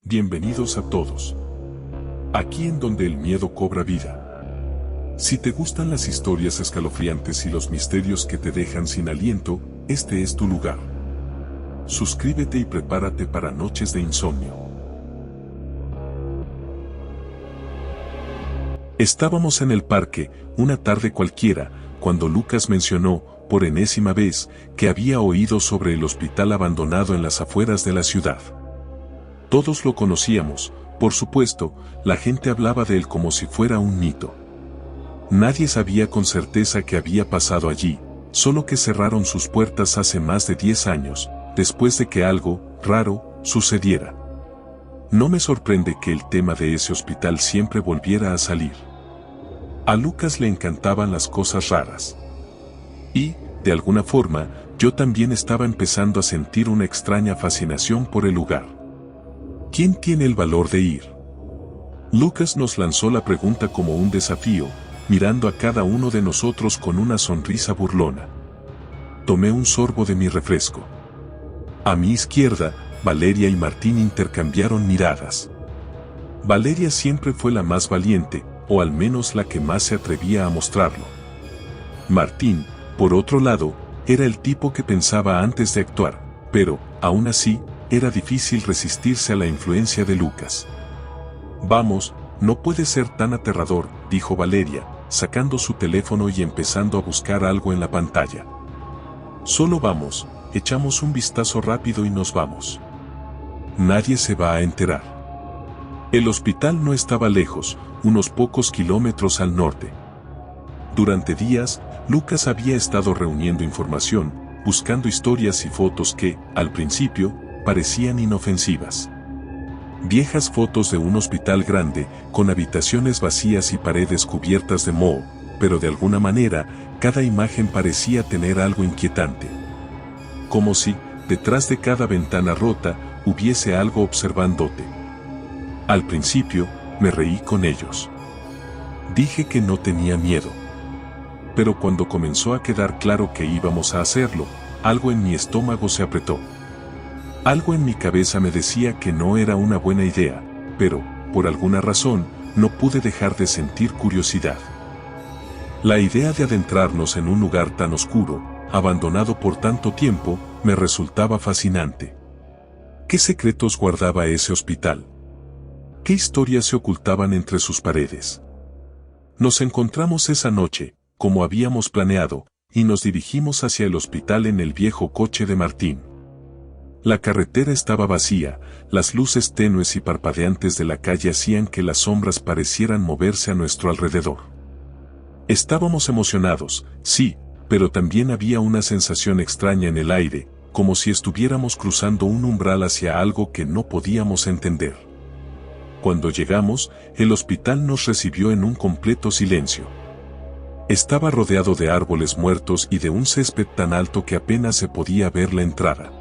Bienvenidos a todos. Aquí en donde el miedo cobra vida. Si te gustan las historias escalofriantes y los misterios que te dejan sin aliento, este es tu lugar. Suscríbete y prepárate para noches de insomnio. Estábamos en el parque, una tarde cualquiera, cuando Lucas mencionó, por enésima vez, que había oído sobre el hospital abandonado en las afueras de la ciudad. Todos lo conocíamos, por supuesto, la gente hablaba de él como si fuera un mito. Nadie sabía con certeza qué había pasado allí, solo que cerraron sus puertas hace más de 10 años, después de que algo raro sucediera. No me sorprende que el tema de ese hospital siempre volviera a salir. A Lucas le encantaban las cosas raras. Y, de alguna forma, yo también estaba empezando a sentir una extraña fascinación por el lugar. ¿Quién tiene el valor de ir? Lucas nos lanzó la pregunta como un desafío, mirando a cada uno de nosotros con una sonrisa burlona. Tomé un sorbo de mi refresco. A mi izquierda, Valeria y Martín intercambiaron miradas. Valeria siempre fue la más valiente, o al menos la que más se atrevía a mostrarlo. Martín, por otro lado, era el tipo que pensaba antes de actuar, pero, aún así, era difícil resistirse a la influencia de Lucas. Vamos, no puede ser tan aterrador, dijo Valeria, sacando su teléfono y empezando a buscar algo en la pantalla. Solo vamos, echamos un vistazo rápido y nos vamos. Nadie se va a enterar. El hospital no estaba lejos, unos pocos kilómetros al norte. Durante días, Lucas había estado reuniendo información, buscando historias y fotos que, al principio, parecían inofensivas. Viejas fotos de un hospital grande, con habitaciones vacías y paredes cubiertas de moho, pero de alguna manera, cada imagen parecía tener algo inquietante. Como si, detrás de cada ventana rota, hubiese algo observándote. Al principio, me reí con ellos. Dije que no tenía miedo. Pero cuando comenzó a quedar claro que íbamos a hacerlo, algo en mi estómago se apretó. Algo en mi cabeza me decía que no era una buena idea, pero, por alguna razón, no pude dejar de sentir curiosidad. La idea de adentrarnos en un lugar tan oscuro, abandonado por tanto tiempo, me resultaba fascinante. ¿Qué secretos guardaba ese hospital? ¿Qué historias se ocultaban entre sus paredes? Nos encontramos esa noche, como habíamos planeado, y nos dirigimos hacia el hospital en el viejo coche de Martín. La carretera estaba vacía, las luces tenues y parpadeantes de la calle hacían que las sombras parecieran moverse a nuestro alrededor. Estábamos emocionados, sí, pero también había una sensación extraña en el aire, como si estuviéramos cruzando un umbral hacia algo que no podíamos entender. Cuando llegamos, el hospital nos recibió en un completo silencio. Estaba rodeado de árboles muertos y de un césped tan alto que apenas se podía ver la entrada.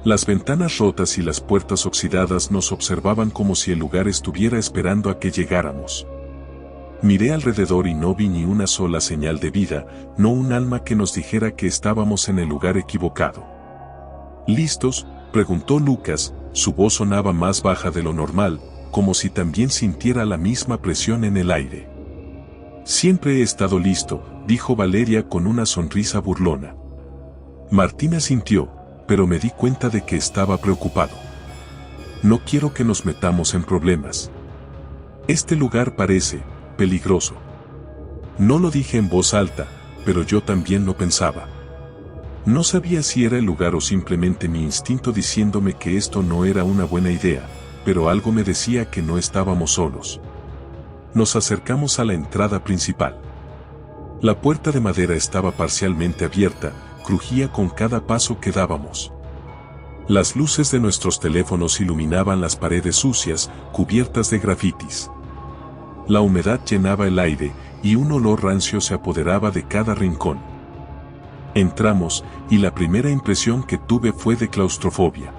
Las ventanas rotas y las puertas oxidadas nos observaban como si el lugar estuviera esperando a que llegáramos. Miré alrededor y no vi ni una sola señal de vida, no un alma que nos dijera que estábamos en el lugar equivocado. ¿Listos?, preguntó Lucas, su voz sonaba más baja de lo normal, como si también sintiera la misma presión en el aire. Siempre he estado listo, dijo Valeria con una sonrisa burlona. Martín asintió, pero me di cuenta de que estaba preocupado. No quiero que nos metamos en problemas. Este lugar parece peligroso. No lo dije en voz alta, pero yo también lo pensaba. No sabía si era el lugar o simplemente mi instinto diciéndome que esto no era una buena idea, pero algo me decía que no estábamos solos. Nos acercamos a la entrada principal. La puerta de madera estaba parcialmente abierta, crujía con cada paso que dábamos. Las luces de nuestros teléfonos iluminaban las paredes sucias, cubiertas de grafitis. La humedad llenaba el aire, y un olor rancio se apoderaba de cada rincón. Entramos, y la primera impresión que tuve fue de claustrofobia.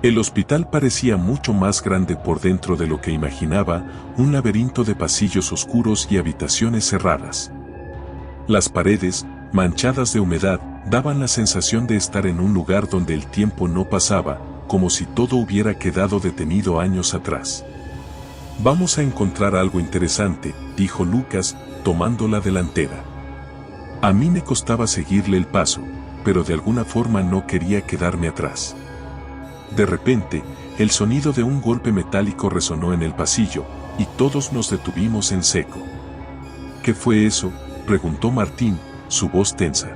El hospital parecía mucho más grande por dentro de lo que imaginaba, un laberinto de pasillos oscuros y habitaciones cerradas. Las paredes, manchadas de humedad, daban la sensación de estar en un lugar donde el tiempo no pasaba, como si todo hubiera quedado detenido años atrás. Vamos a encontrar algo interesante, dijo Lucas, tomando la delantera. A mí me costaba seguirle el paso, pero de alguna forma no quería quedarme atrás. De repente, el sonido de un golpe metálico resonó en el pasillo, y todos nos detuvimos en seco. ¿Qué fue eso?, preguntó Martín, su voz tensa.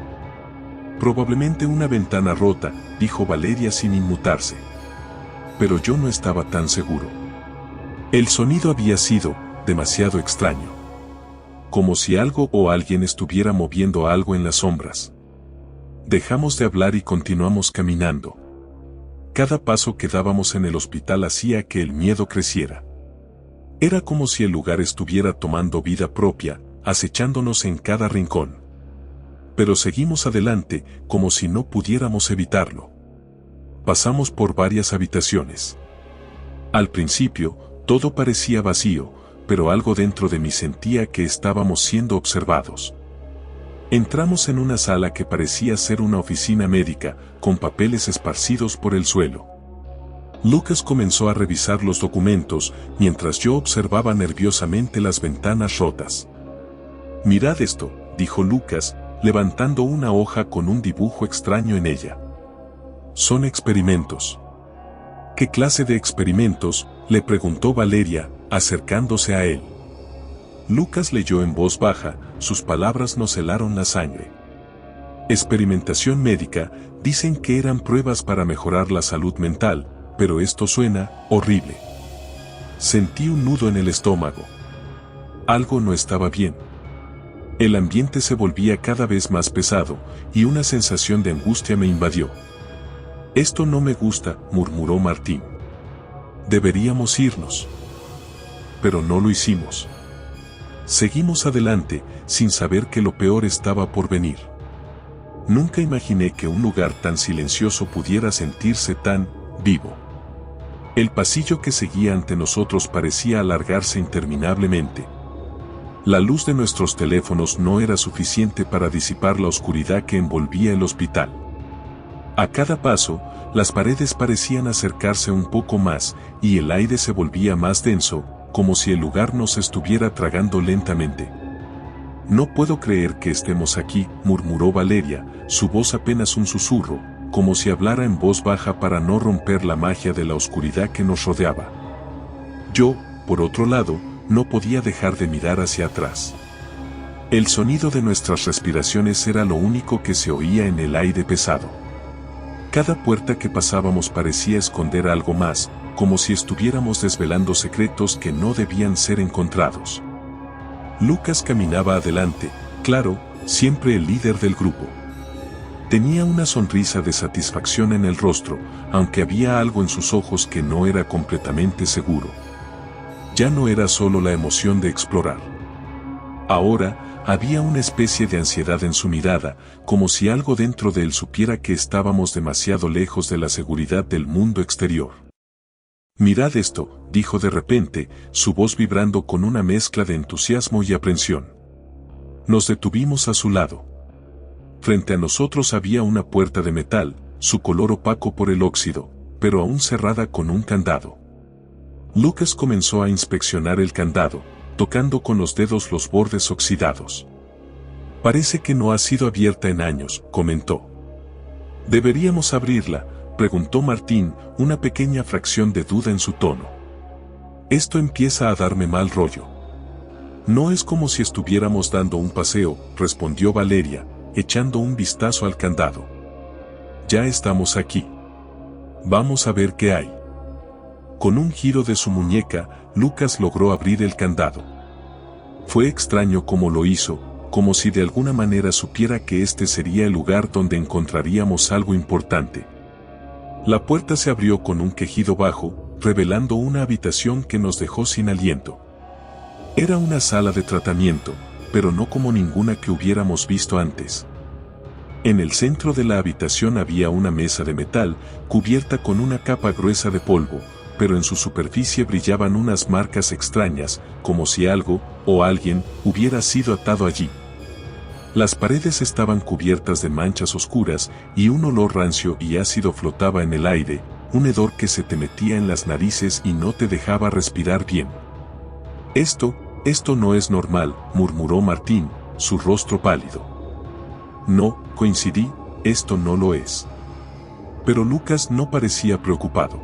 Probablemente una ventana rota, dijo Valeria sin inmutarse. Pero yo no estaba tan seguro. El sonido había sido demasiado extraño. Como si algo o alguien estuviera moviendo algo en las sombras. Dejamos de hablar y continuamos caminando. Cada paso que dábamos en el hospital hacía que el miedo creciera. Era como si el lugar estuviera tomando vida propia, acechándonos en cada rincón. Pero seguimos adelante, como si no pudiéramos evitarlo. Pasamos por varias habitaciones. Al principio, todo parecía vacío, pero algo dentro de mí sentía que estábamos siendo observados. Entramos en una sala que parecía ser una oficina médica, con papeles esparcidos por el suelo. Lucas comenzó a revisar los documentos, mientras yo observaba nerviosamente las ventanas rotas. «Mirad esto», dijo Lucas, levantando una hoja con un dibujo extraño en ella. «Son experimentos». «¿Qué clase de experimentos?», le preguntó Valeria, acercándose a él. Lucas leyó en voz baja, sus palabras nos helaron la sangre. «Experimentación médica», dicen que eran pruebas para mejorar la salud mental, pero esto suena horrible. Sentí un nudo en el estómago. Algo no estaba bien. El ambiente se volvía cada vez más pesado, y una sensación de angustia me invadió. «Esto no me gusta», murmuró Martín. «Deberíamos irnos». Pero no lo hicimos. Seguimos adelante, sin saber que lo peor estaba por venir. Nunca imaginé que un lugar tan silencioso pudiera sentirse tan vivo. El pasillo que seguía ante nosotros parecía alargarse interminablemente. La luz de nuestros teléfonos no era suficiente para disipar la oscuridad que envolvía el hospital. A cada paso, las paredes parecían acercarse un poco más, y el aire se volvía más denso, como si el lugar nos estuviera tragando lentamente. «No puedo creer que estemos aquí», murmuró Valeria, su voz apenas un susurro, como si hablara en voz baja para no romper la magia de la oscuridad que nos rodeaba. Yo, por otro lado, no podía dejar de mirar hacia atrás. El sonido de nuestras respiraciones era lo único que se oía en el aire pesado. Cada puerta que pasábamos parecía esconder algo más, como si estuviéramos desvelando secretos que no debían ser encontrados. Lucas caminaba adelante, claro, siempre el líder del grupo. Tenía una sonrisa de satisfacción en el rostro, aunque había algo en sus ojos que no era completamente seguro. Ya no era solo la emoción de explorar. Ahora, había una especie de ansiedad en su mirada, como si algo dentro de él supiera que estábamos demasiado lejos de la seguridad del mundo exterior. «Mirad esto», dijo de repente, su voz vibrando con una mezcla de entusiasmo y aprensión. Nos detuvimos a su lado. Frente a nosotros había una puerta de metal, su color opaco por el óxido, pero aún cerrada con un candado. Lucas comenzó a inspeccionar el candado, tocando con los dedos los bordes oxidados. «Parece que no ha sido abierta en años», comentó. «¿Deberíamos abrirla?», preguntó Martín, una pequeña fracción de duda en su tono. «Esto empieza a darme mal rollo». «No es como si estuviéramos dando un paseo», respondió Valeria, echando un vistazo al candado. «Ya estamos aquí. Vamos a ver qué hay». Con un giro de su muñeca, Lucas logró abrir el candado. Fue extraño cómo lo hizo, como si de alguna manera supiera que este sería el lugar donde encontraríamos algo importante. La puerta se abrió con un quejido bajo, revelando una habitación que nos dejó sin aliento. Era una sala de tratamiento, pero no como ninguna que hubiéramos visto antes. En el centro de la habitación había una mesa de metal, cubierta con una capa gruesa de polvo, pero en su superficie brillaban unas marcas extrañas, como si algo, o alguien, hubiera sido atado allí. Las paredes estaban cubiertas de manchas oscuras, y un olor rancio y ácido flotaba en el aire, un hedor que se te metía en las narices y no te dejaba respirar bien. Esto no es normal, murmuró Martín, su rostro pálido. No, coincidí, esto no lo es. Pero Lucas no parecía preocupado.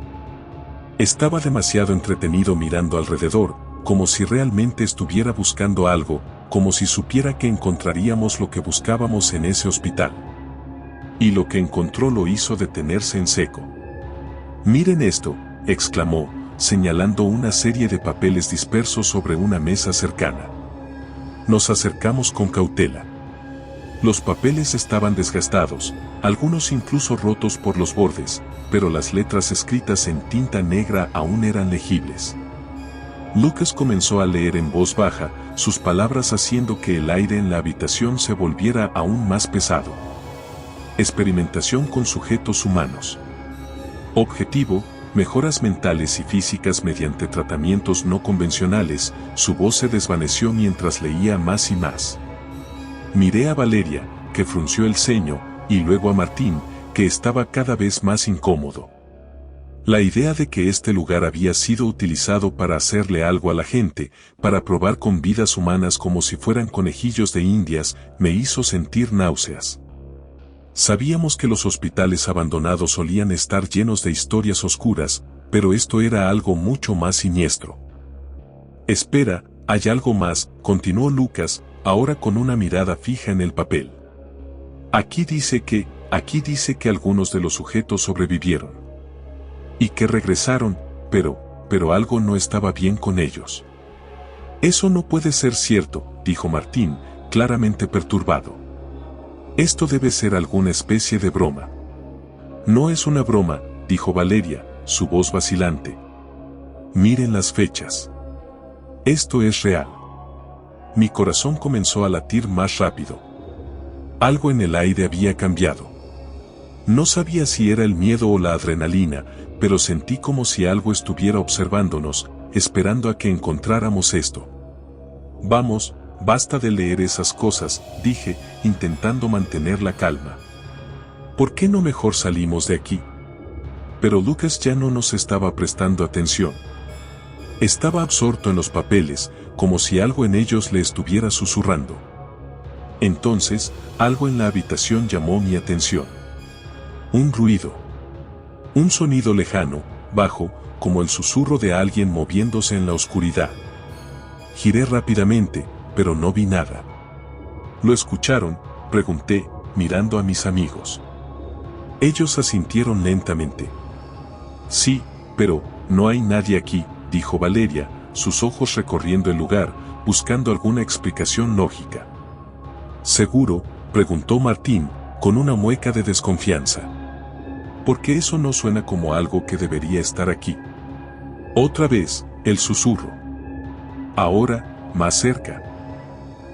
Estaba demasiado entretenido mirando alrededor, como si realmente estuviera buscando algo, como si supiera que encontraríamos lo que buscábamos en ese hospital. Y lo que encontró lo hizo detenerse en seco. «Miren esto», exclamó, señalando una serie de papeles dispersos sobre una mesa cercana. Nos acercamos con cautela. Los papeles estaban desgastados, algunos incluso rotos por los bordes, pero las letras escritas en tinta negra aún eran legibles. Lucas comenzó a leer en voz baja, sus palabras haciendo que el aire en la habitación se volviera aún más pesado. Experimentación con sujetos humanos. Objetivo: mejoras mentales y físicas mediante tratamientos no convencionales. Su voz se desvaneció mientras leía más y más. Miré a Valeria, que frunció el ceño, y luego a Martín, que estaba cada vez más incómodo. La idea de que este lugar había sido utilizado para hacerle algo a la gente, para probar con vidas humanas como si fueran conejillos de indias, me hizo sentir náuseas. Sabíamos que los hospitales abandonados solían estar llenos de historias oscuras, pero esto era algo mucho más siniestro. «Espera, hay algo más», continuó Lucas, ahora con una mirada fija en el papel. Aquí dice que algunos de los sujetos sobrevivieron. Y que regresaron, pero algo no estaba bien con ellos. Eso no puede ser cierto, dijo Martín, claramente perturbado. Esto debe ser alguna especie de broma. No es una broma, dijo Valeria, su voz vacilante. Miren las fechas. Esto es real. Mi corazón comenzó a latir más rápido. Algo en el aire había cambiado. No sabía si era el miedo o la adrenalina, pero sentí como si algo estuviera observándonos, esperando a que encontráramos esto. Vamos, basta de leer esas cosas, dije, intentando mantener la calma. ¿Por qué no mejor salimos de aquí? Pero Lucas ya no nos estaba prestando atención. Estaba absorto en los papeles, como si algo en ellos le estuviera susurrando. Entonces, algo en la habitación llamó mi atención. Un ruido. Un sonido lejano, bajo, como el susurro de alguien moviéndose en la oscuridad. Giré rápidamente, pero no vi nada. ¿Lo escucharon?, pregunté, mirando a mis amigos. Ellos asintieron lentamente. Sí, pero no hay nadie aquí, dijo Valeria, sus ojos recorriendo el lugar, buscando alguna explicación lógica. ¿Seguro?, preguntó Martín, con una mueca de desconfianza. Porque eso no suena como algo que debería estar aquí. Otra vez, el susurro. Ahora, más cerca.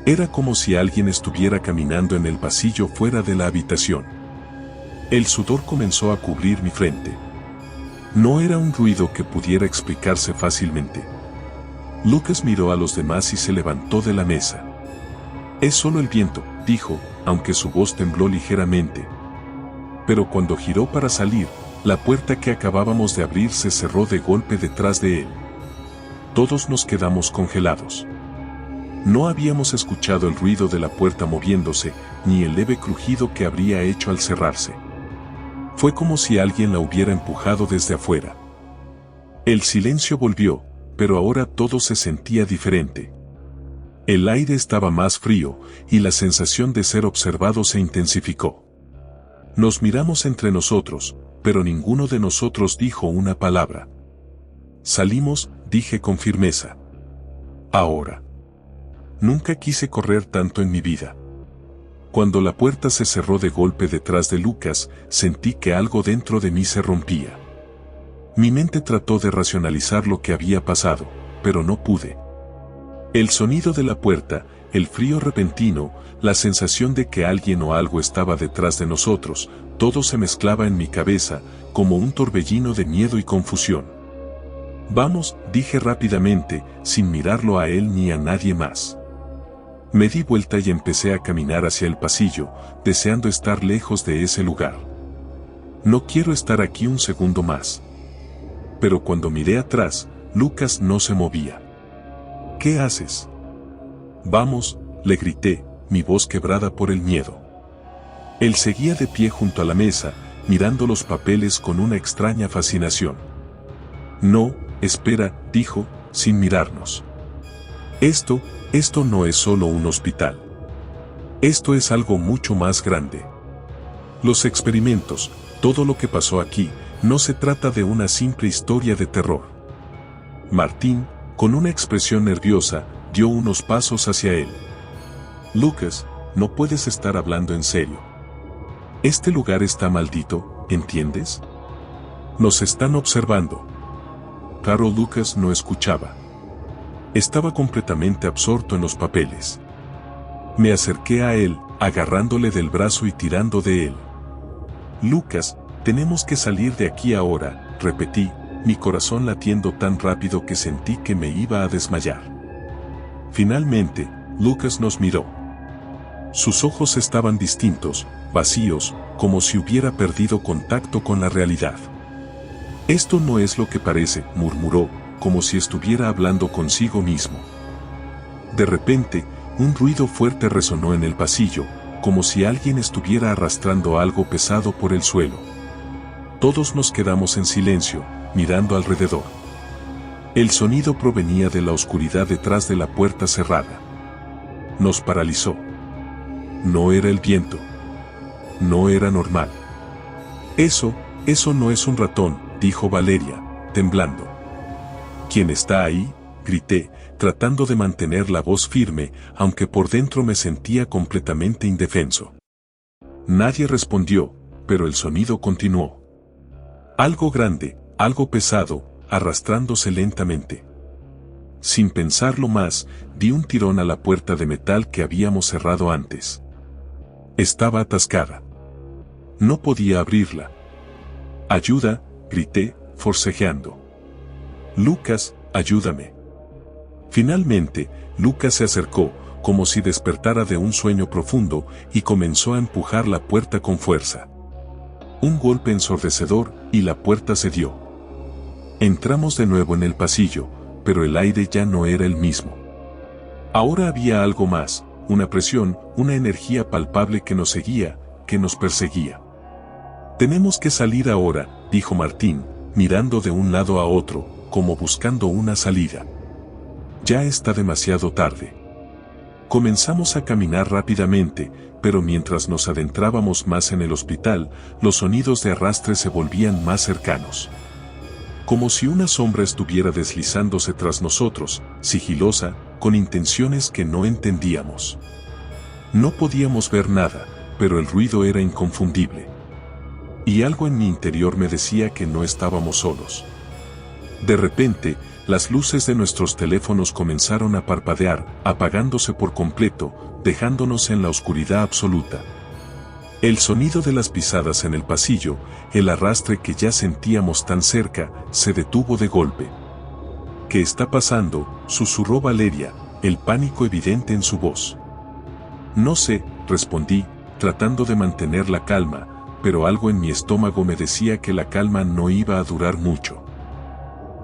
Era como si alguien estuviera caminando en el pasillo fuera de la habitación. El sudor comenzó a cubrir mi frente. No era un ruido que pudiera explicarse fácilmente. Lucas miró a los demás y se levantó de la mesa. Es solo el viento, dijo, aunque su voz tembló ligeramente. Pero cuando giró para salir, la puerta que acabábamos de abrir se cerró de golpe detrás de él. Todos nos quedamos congelados. No habíamos escuchado el ruido de la puerta moviéndose, ni el leve crujido que habría hecho al cerrarse. Fue como si alguien la hubiera empujado desde afuera. El silencio volvió, pero ahora todo se sentía diferente. El aire estaba más frío, y la sensación de ser observado se intensificó. Nos miramos entre nosotros, pero ninguno de nosotros dijo una palabra. Salimos, dije con firmeza. Ahora. Nunca quise correr tanto en mi vida. Cuando la puerta se cerró de golpe detrás de Lucas, sentí que algo dentro de mí se rompía. Mi mente trató de racionalizar lo que había pasado, pero no pude. El sonido de la puerta, el frío repentino, la sensación de que alguien o algo estaba detrás de nosotros, todo se mezclaba en mi cabeza, como un torbellino de miedo y confusión. Vamos, dije rápidamente, sin mirarlo a él ni a nadie más. Me di vuelta y empecé a caminar hacia el pasillo, deseando estar lejos de ese lugar. No quiero estar aquí un segundo más. Pero cuando miré atrás, Lucas no se movía. ¿Qué haces? Vamos, le grité, mi voz quebrada por el miedo. Él seguía de pie junto a la mesa, mirando los papeles con una extraña fascinación. No, espera, dijo, sin mirarnos. Esto no es solo un hospital. Esto es algo mucho más grande. Los experimentos, todo lo que pasó aquí, no se trata de una simple historia de terror. Martín, con una expresión nerviosa, dio unos pasos hacia él. Lucas, no puedes estar hablando en serio. Este lugar está maldito, ¿entiendes? Nos están observando. Claro, Lucas no escuchaba. Estaba completamente absorto en los papeles. Me acerqué a él, agarrándole del brazo y tirando de él. Lucas, tenemos que salir de aquí ahora, repetí, mi corazón latiendo tan rápido que sentí que me iba a desmayar. Finalmente, Lucas nos miró. Sus ojos estaban distintos, vacíos, como si hubiera perdido contacto con la realidad. Esto no es lo que parece, murmuró, como si estuviera hablando consigo mismo. De repente, un ruido fuerte resonó en el pasillo, como si alguien estuviera arrastrando algo pesado por el suelo. Todos nos quedamos en silencio, mirando alrededor. El sonido provenía de la oscuridad detrás de la puerta cerrada. Nos paralizó. No era el viento. No era normal. Eso no es un ratón, dijo Valeria, temblando. ¿Quién está ahí?, grité, tratando de mantener la voz firme, aunque por dentro me sentía completamente indefenso. Nadie respondió, pero el sonido continuó. Algo grande, algo pesado, arrastrándose lentamente. Sin pensarlo más, di un tirón a la puerta de metal que habíamos cerrado antes. Estaba atascada. No podía abrirla. «Ayuda», grité, forcejeando. «Lucas, ayúdame». Finalmente, Lucas se acercó, como si despertara de un sueño profundo, y comenzó a empujar la puerta con fuerza. Un golpe ensordecedor, y la puerta cedió. Entramos de nuevo en el pasillo, pero el aire ya no era el mismo. Ahora había algo más, una presión, una energía palpable que nos seguía, que nos perseguía. «Tenemos que salir ahora», dijo Martín, mirando de un lado a otro, como buscando una salida. «Ya está demasiado tarde». Comenzamos a caminar rápidamente, pero mientras nos adentrábamos más en el hospital, los sonidos de arrastre se volvían más cercanos. Como si una sombra estuviera deslizándose tras nosotros, sigilosa, con intenciones que no entendíamos. No podíamos ver nada, pero el ruido era inconfundible. Y algo en mi interior me decía que no estábamos solos. De repente, las luces de nuestros teléfonos comenzaron a parpadear, apagándose por completo, dejándonos en la oscuridad absoluta. El sonido de las pisadas en el pasillo, el arrastre que ya sentíamos tan cerca, se detuvo de golpe. «¿Qué está pasando?», susurró Valeria, el pánico evidente en su voz. «No sé», respondí, tratando de mantener la calma, pero algo en mi estómago me decía que la calma no iba a durar mucho.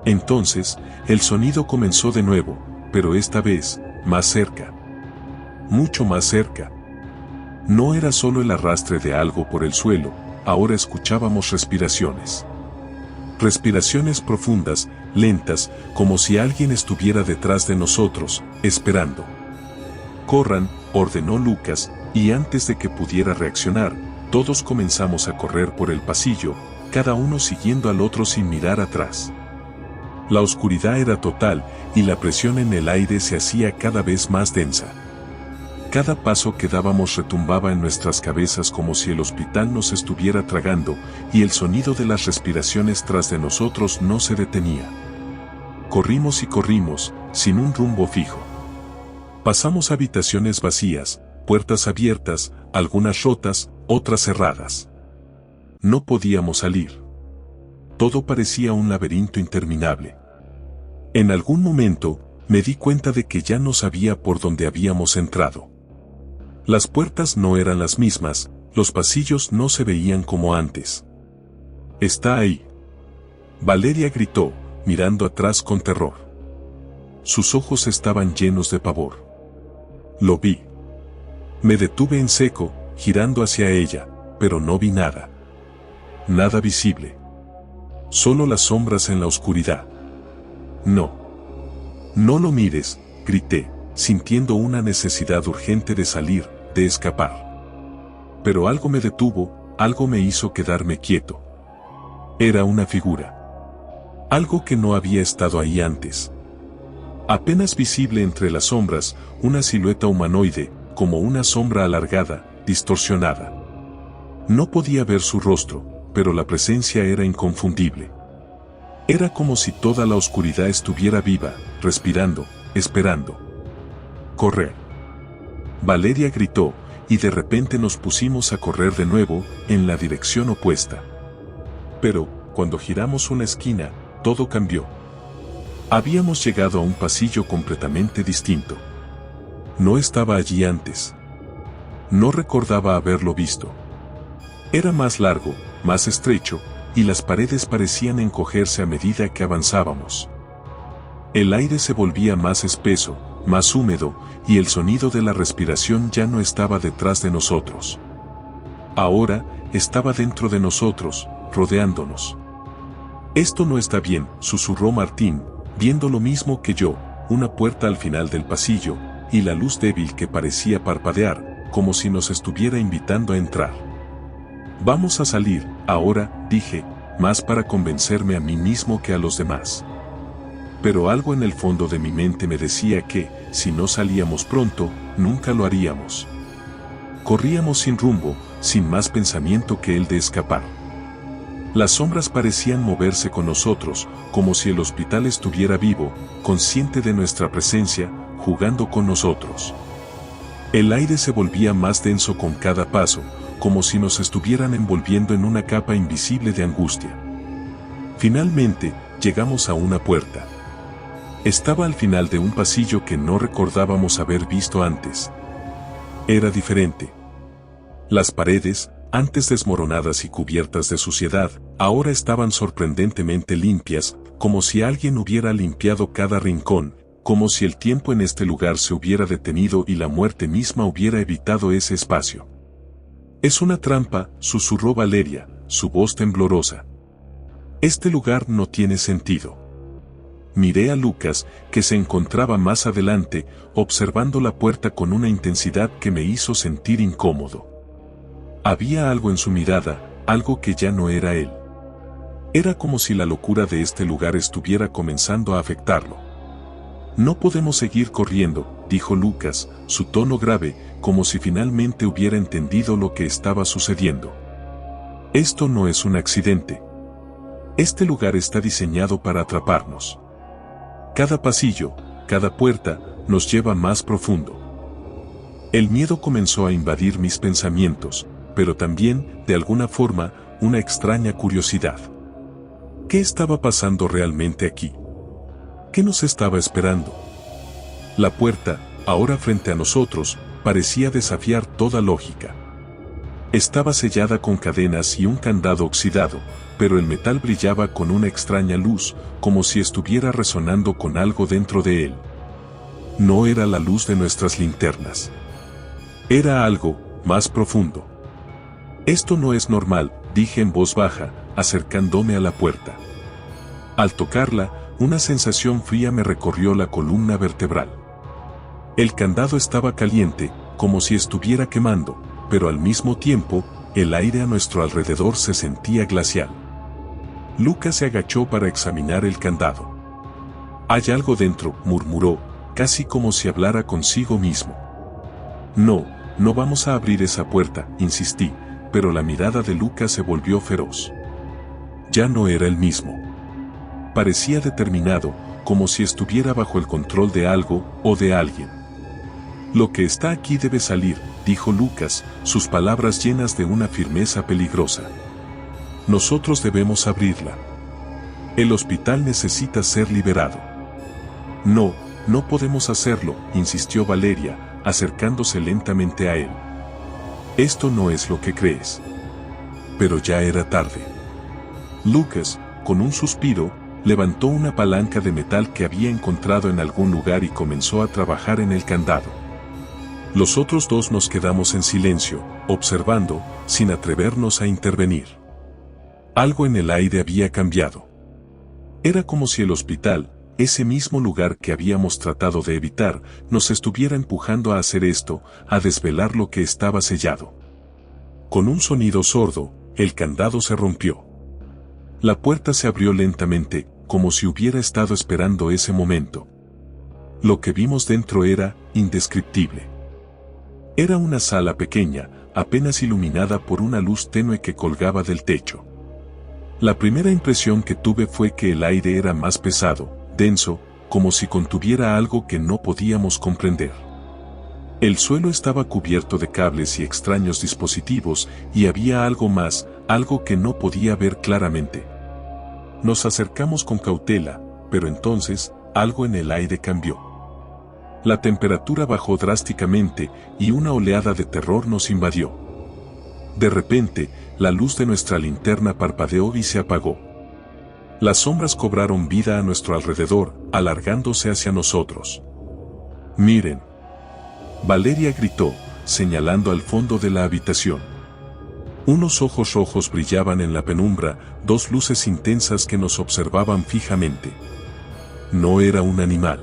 Entonces, el sonido comenzó de nuevo, pero esta vez, más cerca. Mucho más cerca. No era solo el arrastre de algo por el suelo, ahora escuchábamos respiraciones. Respiraciones profundas, lentas, como si alguien estuviera detrás de nosotros, esperando. «Corran», ordenó Lucas, y antes de que pudiera reaccionar, todos comenzamos a correr por el pasillo, cada uno siguiendo al otro sin mirar atrás. La oscuridad era total, y la presión en el aire se hacía cada vez más densa. Cada paso que dábamos retumbaba en nuestras cabezas como si el hospital nos estuviera tragando, y el sonido de las respiraciones tras de nosotros no se detenía. Corrimos y corrimos, sin un rumbo fijo. Pasamos habitaciones vacías, puertas abiertas, algunas rotas, otras cerradas. No podíamos salir. Todo parecía un laberinto interminable. En algún momento, me di cuenta de que ya no sabía por dónde habíamos entrado. Las puertas no eran las mismas, los pasillos no se veían como antes. Está ahí. Valeria gritó, mirando atrás con terror. Sus ojos estaban llenos de pavor. Lo vi. Me detuve en seco, girando hacia ella, pero no vi nada. Nada visible. Solo las sombras en la oscuridad. No. No lo mires, grité, sintiendo una necesidad urgente de salir, de escapar. Pero algo me detuvo, algo me hizo quedarme quieto. Era una figura. Algo que no había estado ahí antes. Apenas visible entre las sombras, una silueta humanoide, como una sombra alargada, distorsionada. No podía ver su rostro, pero la presencia era inconfundible. Era como si toda la oscuridad estuviera viva, respirando, esperando. ¡Correr! Valeria gritó, y de repente nos pusimos a correr de nuevo, en la dirección opuesta. Pero, cuando giramos una esquina, todo cambió. Habíamos llegado a un pasillo completamente distinto. No estaba allí antes. No recordaba haberlo visto. Era más largo, más estrecho, y las paredes parecían encogerse a medida que avanzábamos. El aire se volvía más espeso, más húmedo, y el sonido de la respiración ya no estaba detrás de nosotros. Ahora, estaba dentro de nosotros, rodeándonos. Esto no está bien, susurró Martín, viendo lo mismo que yo, una puerta al final del pasillo, y la luz débil que parecía parpadear, como si nos estuviera invitando a entrar. Vamos a salir, ahora, dije, más para convencerme a mí mismo que a los demás. Pero algo en el fondo de mi mente me decía que, si no salíamos pronto, nunca lo haríamos. Corríamos sin rumbo, sin más pensamiento que el de escapar. Las sombras parecían moverse con nosotros, como si el hospital estuviera vivo, consciente de nuestra presencia, jugando con nosotros. El aire se volvía más denso con cada paso, como si nos estuvieran envolviendo en una capa invisible de angustia. Finalmente, llegamos a una puerta. Estaba al final de un pasillo que no recordábamos haber visto antes. Era diferente. Las paredes, antes desmoronadas y cubiertas de suciedad, ahora estaban sorprendentemente limpias, como si alguien hubiera limpiado cada rincón, como si el tiempo en este lugar se hubiera detenido y la muerte misma hubiera evitado ese espacio. Es una trampa, susurró Valeria, su voz temblorosa. Este lugar no tiene sentido. Miré a Lucas, que se encontraba más adelante, observando la puerta con una intensidad que me hizo sentir incómodo. Había algo en su mirada, algo que ya no era él. Era como si la locura de este lugar estuviera comenzando a afectarlo. No podemos seguir corriendo, dijo Lucas, su tono grave, como si finalmente hubiera entendido lo que estaba sucediendo. Esto no es un accidente. Este lugar está diseñado para atraparnos. Cada pasillo, cada puerta, nos lleva más profundo. El miedo comenzó a invadir mis pensamientos, pero también, de alguna forma, una extraña curiosidad. ¿Qué estaba pasando realmente aquí? ¿Qué nos estaba esperando? La puerta, ahora frente a nosotros, parecía desafiar toda lógica. Estaba sellada con cadenas y un candado oxidado, pero el metal brillaba con una extraña luz, como si estuviera resonando con algo dentro de él. No era la luz de nuestras linternas. Era algo más profundo. Esto no es normal, dije en voz baja, acercándome a la puerta. Al tocarla, una sensación fría me recorrió la columna vertebral. El candado estaba caliente, como si estuviera quemando, pero al mismo tiempo, el aire a nuestro alrededor se sentía glacial. Lucas se agachó para examinar el candado. «Hay algo dentro», murmuró, casi como si hablara consigo mismo. «No, no vamos a abrir esa puerta», insistí, pero la mirada de Lucas se volvió feroz. Ya no era el mismo. Parecía determinado, como si estuviera bajo el control de algo o de alguien. «Lo que está aquí debe salir», dijo Lucas, sus palabras llenas de una firmeza peligrosa. «Nosotros debemos abrirla. El hospital necesita ser liberado». «No, no podemos hacerlo», insistió Valeria, acercándose lentamente a él. «Esto no es lo que crees». Pero ya era tarde. Lucas, con un suspiro, levantó una palanca de metal que había encontrado en algún lugar y comenzó a trabajar en el candado. Los otros dos nos quedamos en silencio, observando, sin atrevernos a intervenir. Algo en el aire había cambiado. Era como si el hospital, ese mismo lugar que habíamos tratado de evitar, nos estuviera empujando a hacer esto, a desvelar lo que estaba sellado. Con un sonido sordo, el candado se rompió. La puerta se abrió lentamente, como si hubiera estado esperando ese momento. Lo que vimos dentro era indescriptible. Era una sala pequeña, apenas iluminada por una luz tenue que colgaba del techo. La primera impresión que tuve fue que el aire era más pesado, denso, como si contuviera algo que no podíamos comprender. El suelo estaba cubierto de cables y extraños dispositivos, y había algo más, algo que no podía ver claramente. Nos acercamos con cautela, pero entonces, algo en el aire cambió. La temperatura bajó drásticamente, y una oleada de terror nos invadió. De repente, la luz de nuestra linterna parpadeó y se apagó. Las sombras cobraron vida a nuestro alrededor, alargándose hacia nosotros. «Miren», Valeria gritó, señalando al fondo de la habitación. Unos ojos rojos brillaban en la penumbra, dos luces intensas que nos observaban fijamente. No era un animal.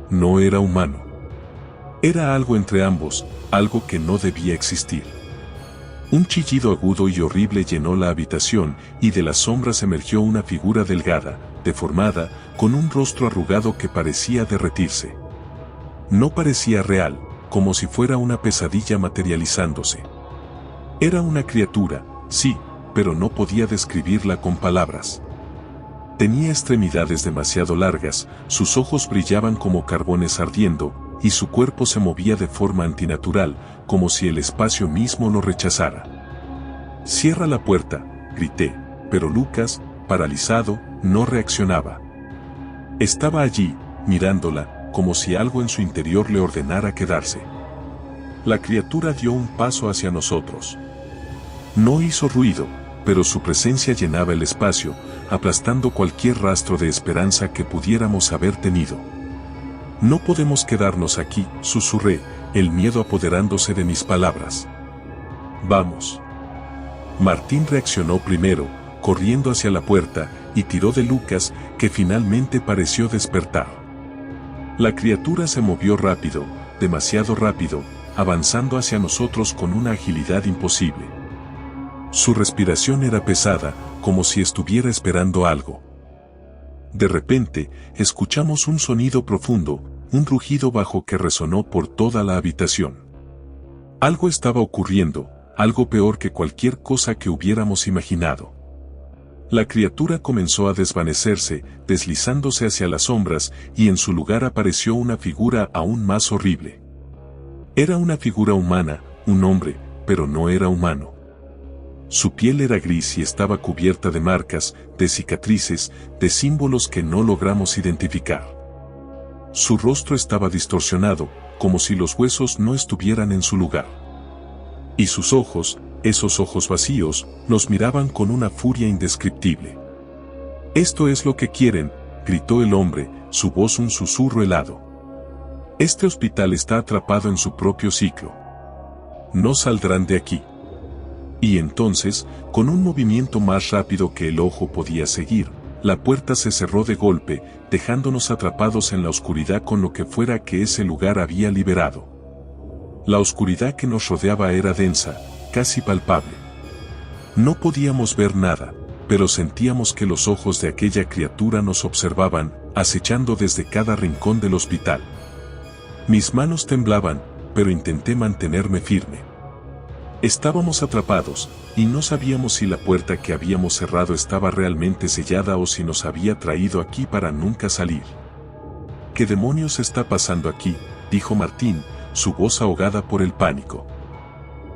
No era humano. Era algo entre ambos, algo que no debía existir. Un chillido agudo y horrible llenó la habitación, y de las sombras emergió una figura delgada, deformada, con un rostro arrugado que parecía derretirse. No parecía real, como si fuera una pesadilla materializándose. Era una criatura, sí, pero no podía describirla con palabras. Tenía extremidades demasiado largas, sus ojos brillaban como carbones ardiendo, y su cuerpo se movía de forma antinatural, como si el espacio mismo lo rechazara. «Cierra la puerta», grité, pero Lucas, paralizado, no reaccionaba. Estaba allí, mirándola, como si algo en su interior le ordenara quedarse. La criatura dio un paso hacia nosotros. No hizo ruido, pero su presencia llenaba el espacio, aplastando cualquier rastro de esperanza que pudiéramos haber tenido. «No podemos quedarnos aquí», susurré, el miedo apoderándose de mis palabras. «Vamos». Martín reaccionó primero, corriendo hacia la puerta, y tiró de Lucas, que finalmente pareció despertar. La criatura se movió rápido, demasiado rápido, avanzando hacia nosotros con una agilidad imposible. Su respiración era pesada, como si estuviera esperando algo. De repente, escuchamos un sonido profundo, un rugido bajo que resonó por toda la habitación. Algo estaba ocurriendo, algo peor que cualquier cosa que hubiéramos imaginado. La criatura comenzó a desvanecerse, deslizándose hacia las sombras, y en su lugar apareció una figura aún más horrible. Era una figura humana, un hombre, pero no era humano. Su piel era gris y estaba cubierta de marcas, de cicatrices, de símbolos que no logramos identificar. Su rostro estaba distorsionado, como si los huesos no estuvieran en su lugar. Y sus ojos, esos ojos vacíos, nos miraban con una furia indescriptible. «Esto es lo que quieren», gritó el hombre, su voz un susurro helado. «Este hospital está atrapado en su propio ciclo. No saldrán de aquí». Y entonces, con un movimiento más rápido que el ojo podía seguir, la puerta se cerró de golpe, dejándonos atrapados en la oscuridad con lo que fuera que ese lugar había liberado. La oscuridad que nos rodeaba era densa, casi palpable. No podíamos ver nada, pero sentíamos que los ojos de aquella criatura nos observaban, acechando desde cada rincón del hospital. Mis manos temblaban, pero intenté mantenerme firme. Estábamos atrapados, y no sabíamos si la puerta que habíamos cerrado estaba realmente sellada o si nos había traído aquí para nunca salir. «¿Qué demonios está pasando aquí?», dijo Martín, su voz ahogada por el pánico.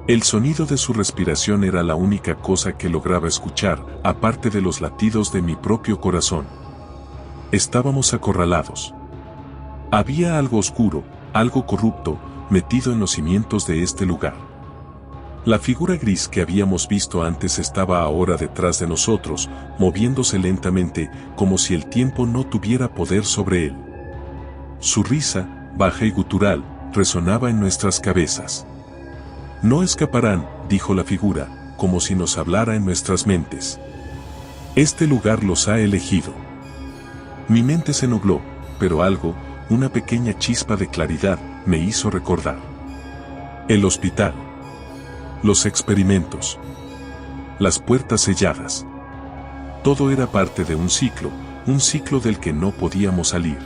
El sonido de su respiración era la única cosa que lograba escuchar, aparte de los latidos de mi propio corazón. Estábamos acorralados. Había algo oscuro, algo corrupto, metido en los cimientos de este lugar. La figura gris que habíamos visto antes estaba ahora detrás de nosotros, moviéndose lentamente, como si el tiempo no tuviera poder sobre él. Su risa, baja y gutural, resonaba en nuestras cabezas. No escaparán, dijo la figura, como si nos hablara en nuestras mentes. Este lugar los ha elegido. Mi mente se nubló, pero algo, una pequeña chispa de claridad, me hizo recordar. El hospital. Los experimentos. Las puertas selladas. Todo era parte de un ciclo del que no podíamos salir.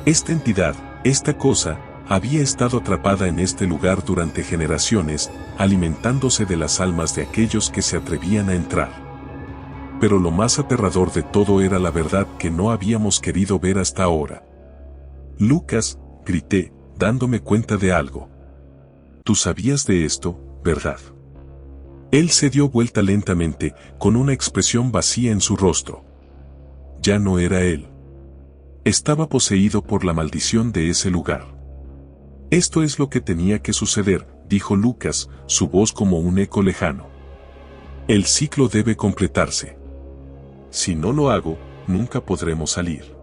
Esta entidad, esta cosa, había estado atrapada en este lugar durante generaciones, alimentándose de las almas de aquellos que se atrevían a entrar. Pero lo más aterrador de todo era la verdad que no habíamos querido ver hasta ahora. Lucas, grité, dándome cuenta de algo. Tú sabías de esto, ¿verdad? Él se dio vuelta lentamente, con una expresión vacía en su rostro. Ya no era él. Estaba poseído por la maldición de ese lugar. Esto es lo que tenía que suceder, dijo Lucas, su voz como un eco lejano. El ciclo debe completarse. Si no lo hago, nunca podremos salir.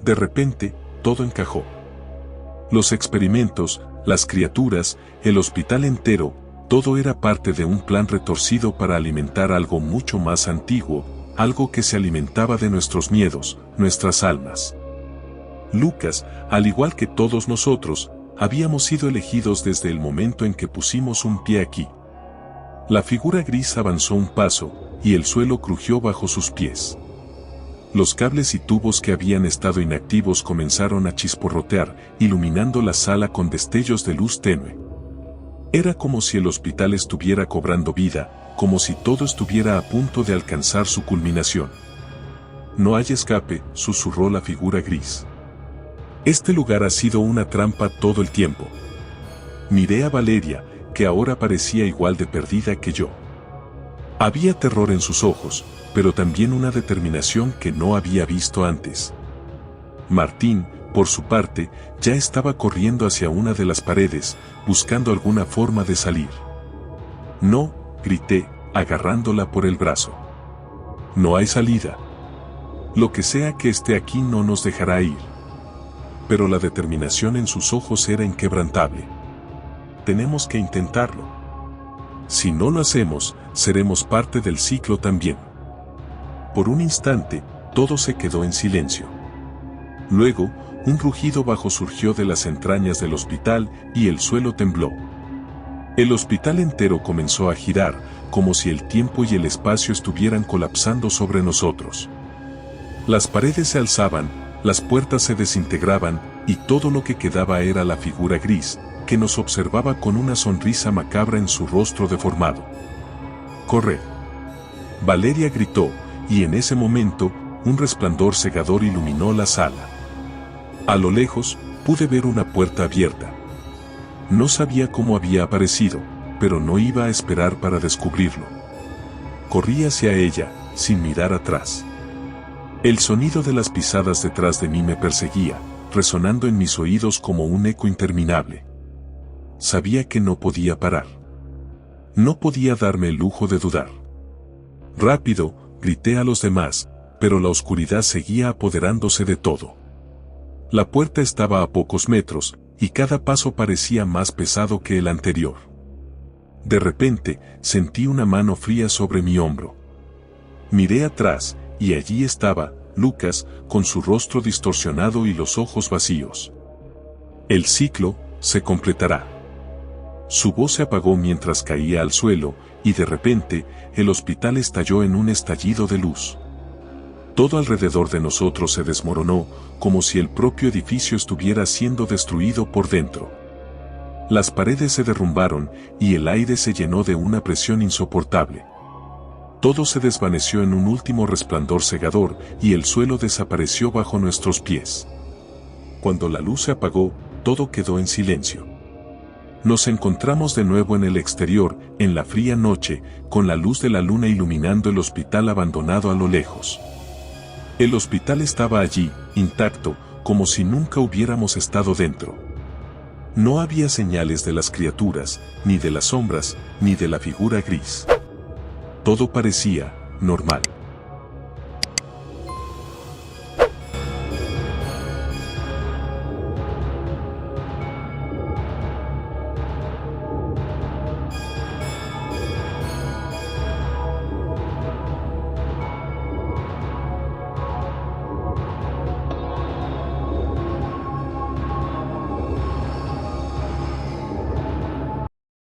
De repente, todo encajó. Los experimentos, las criaturas, el hospital entero, todo era parte de un plan retorcido para alimentar algo mucho más antiguo, algo que se alimentaba de nuestros miedos, nuestras almas. Lucas, al igual que todos nosotros, habíamos sido elegidos desde el momento en que pusimos un pie aquí. La figura gris avanzó un paso, y el suelo crujió bajo sus pies. Los cables y tubos que habían estado inactivos comenzaron a chisporrotear, iluminando la sala con destellos de luz tenue. Era como si el hospital estuviera cobrando vida, como si todo estuviera a punto de alcanzar su culminación. No hay escape, susurró la figura gris. Este lugar ha sido una trampa todo el tiempo. Miré a Valeria, que ahora parecía igual de perdida que yo. Había terror en sus ojos, pero también una determinación que no había visto antes. Martín, por su parte, ya estaba corriendo hacia una de las paredes, buscando alguna forma de salir. No, grité, agarrándola por el brazo. No hay salida. Lo que sea que esté aquí no nos dejará ir. Pero la determinación en sus ojos era inquebrantable. Tenemos que intentarlo. Si no lo hacemos, seremos parte del ciclo también. Por un instante, todo se quedó en silencio. Luego, un rugido bajo surgió de las entrañas del hospital y el suelo tembló. El hospital entero comenzó a girar, como si el tiempo y el espacio estuvieran colapsando sobre nosotros. Las paredes se alzaban, las puertas se desintegraban, y todo lo que quedaba era la figura gris, que nos observaba con una sonrisa macabra en su rostro deformado. «¡Corred!». Valeria gritó, y en ese momento, un resplandor cegador iluminó la sala. A lo lejos, pude ver una puerta abierta. No sabía cómo había aparecido, pero no iba a esperar para descubrirlo. Corrí hacia ella, sin mirar atrás. El sonido de las pisadas detrás de mí me perseguía, resonando en mis oídos como un eco interminable. Sabía que no podía parar. No podía darme el lujo de dudar. «¡Rápido!», grité a los demás, pero la oscuridad seguía apoderándose de todo. La puerta estaba a pocos metros, y cada paso parecía más pesado que el anterior. De repente, sentí una mano fría sobre mi hombro. Miré atrás, y allí estaba, Lucas, con su rostro distorsionado y los ojos vacíos. «El ciclo se completará». Su voz se apagó mientras caía al suelo, y de repente, el hospital estalló en un estallido de luz. Todo alrededor de nosotros se desmoronó, como si el propio edificio estuviera siendo destruido por dentro. Las paredes se derrumbaron, y el aire se llenó de una presión insoportable. Todo se desvaneció en un último resplandor cegador, y el suelo desapareció bajo nuestros pies. Cuando la luz se apagó, todo quedó en silencio. Nos encontramos de nuevo en el exterior, en la fría noche, con la luz de la luna iluminando el hospital abandonado a lo lejos. El hospital estaba allí, intacto, como si nunca hubiéramos estado dentro. No había señales de las criaturas, ni de las sombras, ni de la figura gris. Todo parecía normal.